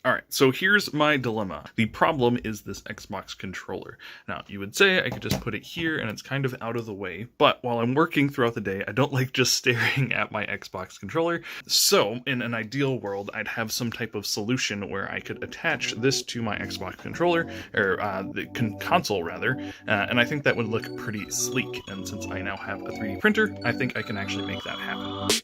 Alright, so here's my dilemma. The problem is this Xbox controller. Now, you would say I could just put it here and it's kind of out of the way, but while I'm working throughout the day, I don't like just staring at my Xbox controller. So, in an ideal world, I'd have some type of solution where I could attach this to my Xbox controller, or the console rather, and I think that would look pretty sleek. And since I now have a 3D printer, I think I can actually make that happen.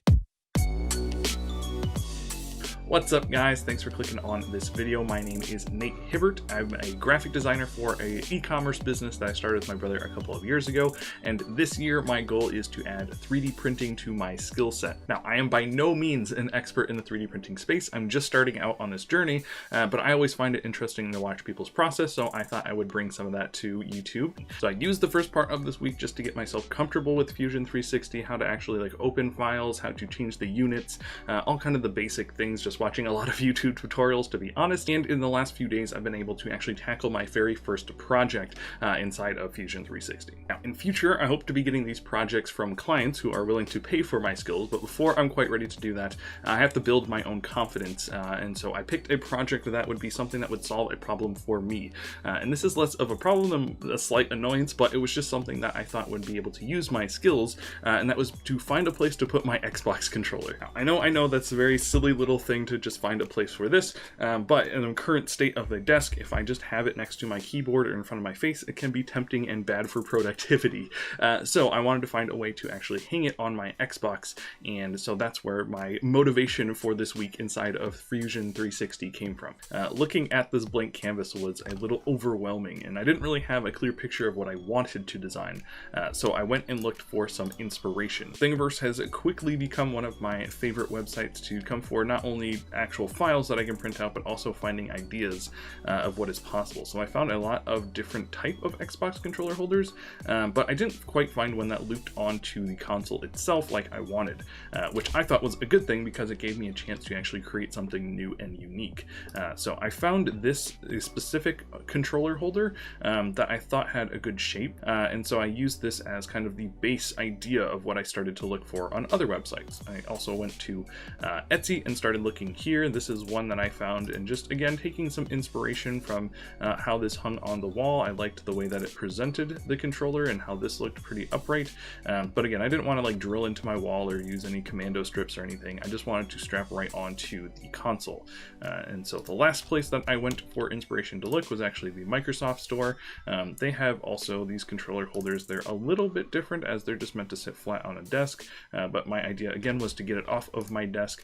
What's up guys, thanks for clicking on this video. My name is Nate Hibbert. I'm a graphic designer for a e-commerce business that I started with my brother a couple of years ago, and this year my goal is to add 3D printing to my skill set. Now, I am by no means an expert in the 3D printing space. I'm just starting out on this journey, but I always find it interesting to watch people's process, so I thought I would bring some of that to YouTube. So I used the first part of this week just to get myself comfortable with Fusion 360, how to actually like open files, how to change the units, all kind of the basic things, just watching a lot of YouTube tutorials to be honest, and in the last few days I've been able to actually tackle my very first project inside of Fusion 360. Now in future I hope to be getting these projects from clients who are willing to pay for my skills, but before I'm quite ready to do that I have to build my own confidence, and so I picked a project that would be something that would solve a problem for me, and this is less of a problem than a slight annoyance, but it was just something that I thought would be able to use my skills, and that was to find a place to put my Xbox controller. Now, I know that's a very silly little thing to just find a place for this, but in the current state of the desk, if I just have it next to my keyboard or in front of my face, it can be tempting and bad for productivity. So I wanted to find a way to actually hang it on my Xbox, and so that's where my motivation for this week inside of Fusion 360 came from. Looking at this blank canvas was a little overwhelming, and I didn't really have a clear picture of what I wanted to design, so I went and looked for some inspiration. Thingiverse has quickly become one of my favorite websites to come for, not only actual files that I can print out, but also finding ideas of what is possible. So I found a lot of different type of Xbox controller holders, but I didn't quite find one that looped onto the console itself like I wanted, which I thought was a good thing because it gave me a chance to actually create something new and unique. So I found this specific controller holder that I thought had a good shape, and so I used this as kind of the base idea of what I started to look for on other websites. I also went to Etsy and started looking here. This is one that I found, and just again taking some inspiration from how this hung on the wall. I liked the way that it presented the controller and how this looked pretty upright, but again I didn't want to like drill into my wall or use any commando strips or anything. I just wanted to strap right onto the console, and so the last place that I went for inspiration to look was actually the Microsoft store. They have also these controller holders. They're a little bit different as they're just meant to sit flat on a desk, but my idea again was to get it off of my desk,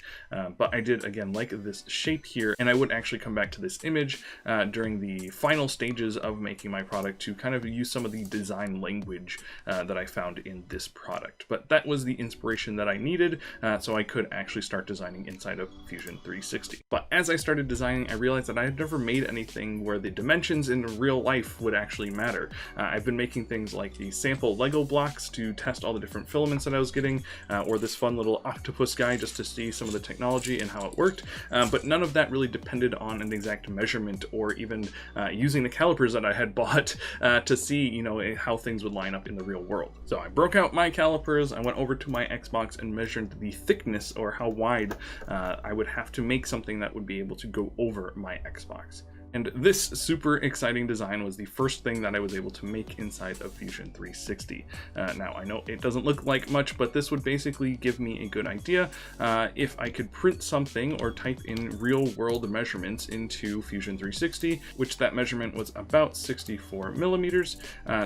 but I did again like this shape here, and I would actually come back to this image during the final stages of making my product to kind of use some of the design language that I found in this product. But that was the inspiration that I needed, so I could actually start designing inside of Fusion 360. But as I started designing, I realized that I had never made anything where the dimensions in real life would actually matter. I've been making things like the sample Lego blocks to test all the different filaments that I was getting, or this fun little octopus guy just to see some of the technology and how it worked, but none of that really depended on an exact measurement or even using the calipers that I had bought to see, you know, how things would line up in the real world. So I broke out my calipers, I went over to my Xbox and measured the thickness, or how wide I would have to make something that would be able to go over my Xbox. And this super exciting design was the first thing that I was able to make inside of Fusion 360. Now, I know it doesn't look like much, but this would basically give me a good idea if I could print something or type in real world measurements into Fusion 360, which that measurement was about 64 millimeters.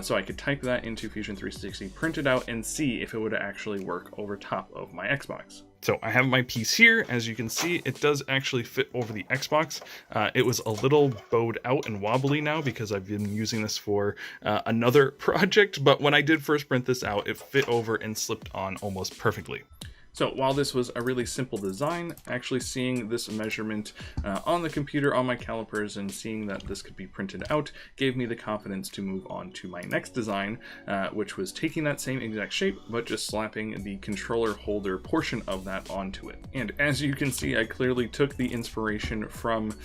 So I could type that into Fusion 360, print it out, and see if it would actually work over top of my Xbox. So I have my piece here. As you can see, it does actually fit over the Xbox. It was a little bowed out and wobbly now because I've been using this for another project, but when I did first print this out, it fit over and slipped on almost perfectly. So while this was a really simple design, actually seeing this measurement on the computer on my calipers and seeing that this could be printed out gave me the confidence to move on to my next design, which was taking that same exact shape, but just slapping the controller holder portion of that onto it. And as you can see, I clearly took the inspiration from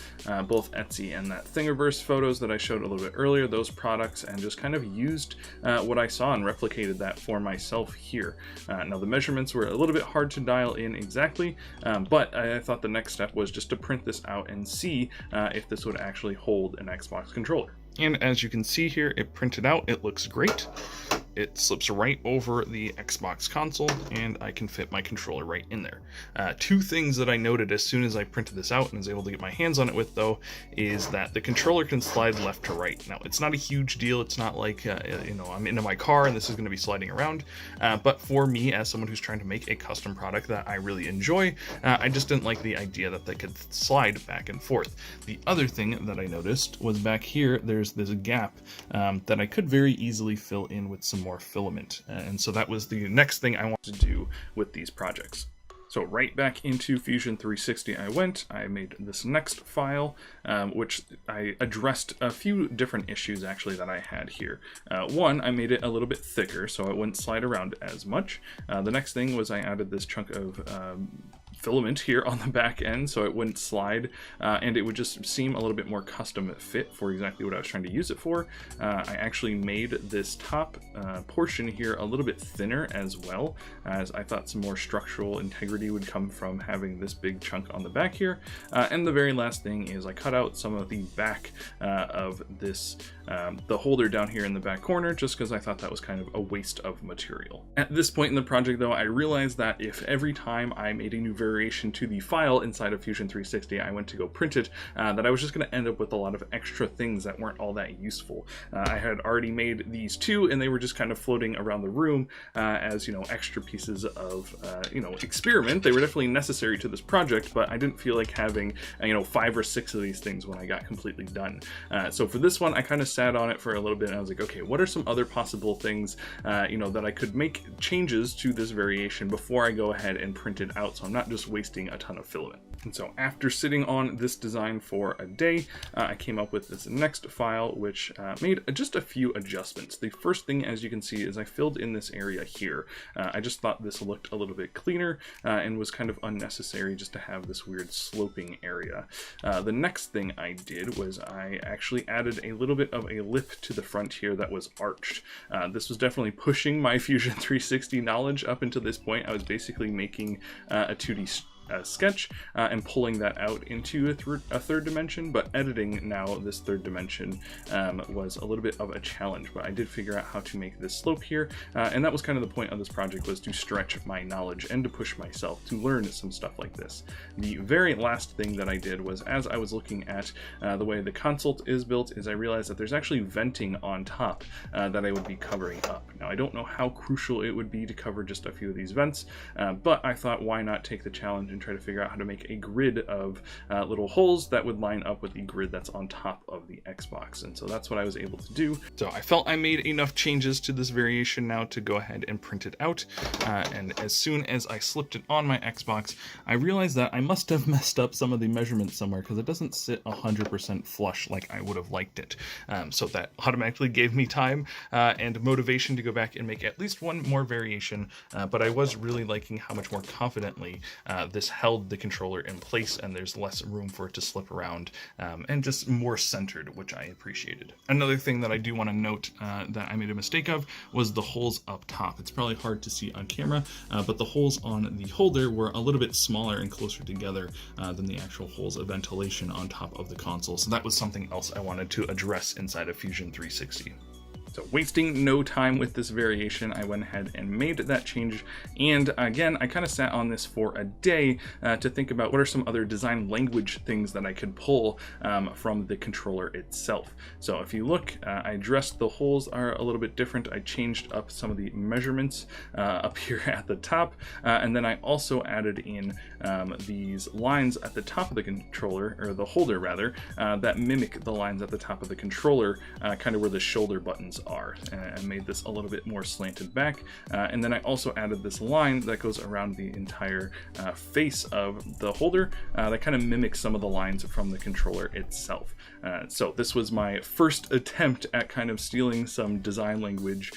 both Etsy and that Thingiverse photos that I showed a little bit earlier, those products, and just kind of used what I saw and replicated that for myself here. Now the measurements were a little bit hard hard to dial in exactly, but I thought the next step was just to print this out and see if this would actually hold an Xbox controller. And as you can see here, it printed out. It looks great. It slips right over the Xbox console, and I can fit my controller right in there. Two things that I noted as soon as I printed this out and was able to get my hands on it with, though, is that the controller can slide left to right. Now, it's not a huge deal. It's not like, I'm into my car and this is going to be sliding around. But for me, as someone who's trying to make a custom product that I really enjoy, I just didn't like the idea that they could slide back and forth. The other thing that I noticed was back here, there's a gap that I could very easily fill in with some more filament, and so that was the next thing I wanted to do with these projects. So right back into Fusion 360 I made this next file, which I addressed a few different issues actually that I had here. One, I made it a little bit thicker so it wouldn't slide around as much. The next thing was I added this chunk of filament here on the back end so it wouldn't slide, and it would just seem a little bit more custom fit for exactly what I was trying to use it for. I actually made this top portion here a little bit thinner as well, as I thought some more structural integrity would come from having this big chunk on the back here. And the very last thing is I cut out some of the back of this, the holder down here in the back corner, just because I thought that was kind of a waste of material. At this point in the project though, I realized that if every time I made a new variation to the file inside of Fusion 360 I went to go print it, that I was just going to end up with a lot of extra things that weren't all that useful. I had already made these two and they were just kind of floating around the room as, extra pieces of, experiment. They were definitely necessary to this project, but I didn't feel like having, 5 or 6 of these things when I got completely done. So for this one, I kind of sat on it for a little bit and I was like, okay, what are some other possible things, that I could make changes to this variation before I go ahead and print it out, so I'm not just wasting a ton of filament. And so after sitting on this design for a day, I came up with this next file, which made just a few adjustments. The first thing, as you can see, is I filled in this area here. I just thought this looked a little bit cleaner and was kind of unnecessary just to have this weird sloping area. The next thing I did was I actually added a little bit of a lip to the front here that was arched. This was definitely pushing my Fusion 360 knowledge up until this point. I was basically making a 2D sketch and pulling that out into a third dimension, but editing now this third dimension was a little bit of a challenge, but I did figure out how to make this slope here, and that was kind of the point of this project, was to stretch my knowledge and to push myself to learn some stuff like this. The very last thing that I did was, as I was looking at the way the console is built, is I realized that there's actually venting on top that I would be covering up. Now I don't know how crucial it would be to cover just a few of these vents, but I thought, why not take the challenge and try to figure out how to make a grid of little holes that would line up with the grid that's on top of the Xbox. And so that's what I was able to do. So I felt I made enough changes to this variation now to go ahead and print it out. And as soon as I slipped it on my Xbox, I realized that I must have messed up some of the measurements somewhere, because it doesn't sit 100% flush like I would have liked it. So that automatically gave me time and motivation to go back and make at least one more variation. But I was really liking how much more confidently this held the controller in place, and there's less room for it to slip around, and just more centered, which I appreciated. Another thing that I do want to note that I made a mistake of was the holes up top. It's probably hard to see on camera, but the holes on the holder were a little bit smaller and closer together than the actual holes of ventilation on top of the console. So that was something else I wanted to address inside of Fusion 360. So wasting no time with this variation, I went ahead and made that change. And again, I kind of sat on this for a day to think about what are some other design language things that I could pull from the controller itself. So if you look, I addressed the holes are a little bit different. I changed up some of the measurements up here at the top. And then I also added in these lines at the top of the controller, or the holder rather, that mimic the lines at the top of the controller, kind of where the shoulder buttons are, and made this a little bit more slanted back. And then I also added this line that goes around the entire face of the holder that kind of mimics some of the lines from the controller itself. So this was my first attempt at kind of stealing some design language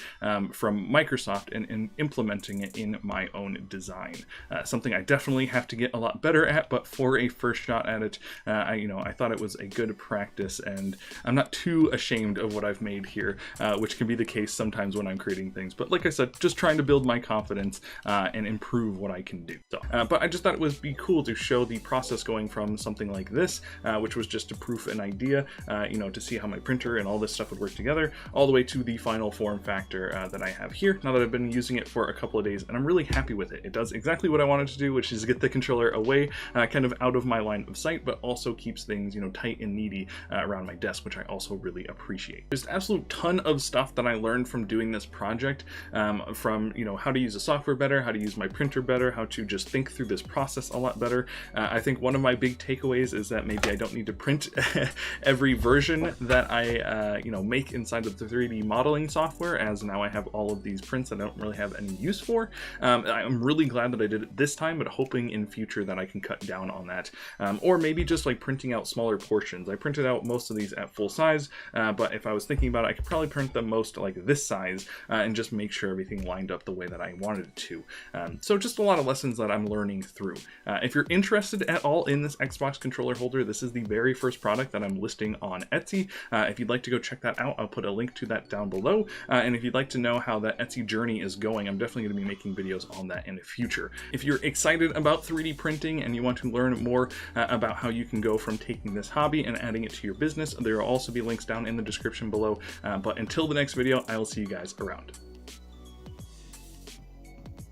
from Microsoft and implementing it in my own design. Something I definitely have to get a lot better at, but for a first shot at it, I thought it was a good practice, and I'm not too ashamed of what I've made here. which can be the case sometimes when I'm creating things. But like I said, just trying to build my confidence and improve what I can do. So, but I just thought it would be cool to show the process going from something like this, which was just to proof an idea, you know, to see how my printer and all this stuff would work together, all the way to the final form factor that I have here, now that I've been using it for a couple of days, and I'm really happy with it. It does exactly what I wanted to do, which is get the controller away, kind of out of my line of sight, but also keeps things, you know, tight and needy around my desk, which I also really appreciate. There's an absolute ton of stuff that I learned from doing this project, from, you know, how to use the software better, how to use my printer better, how to just think through this process a lot better. I think one of my big takeaways is that maybe I don't need to print every version that I, you know, make inside of the 3D modeling software, as now I have all of these prints that I don't really have any use for. I'm really glad that I did it this time, but hoping in future that I can cut down on that. Or maybe just like printing out smaller portions. I printed out most of these at full size, but if I was thinking about it, I could probably print them most like this size and just make sure everything lined up the way that I wanted it to. So just a lot of lessons that I'm learning through. If you're interested at all in this Xbox controller holder, this is the very first product that I'm listing on Etsy. If you'd like to go check that out, I'll put a link to that down below. And if you'd like to know how that Etsy journey is going, I'm definitely going to be making videos on that in the future. If you're excited about 3D printing and you want to learn more about how you can go from taking this hobby and adding it to your business, there will also be links down in the description below. But until the next video, I will see you guys around.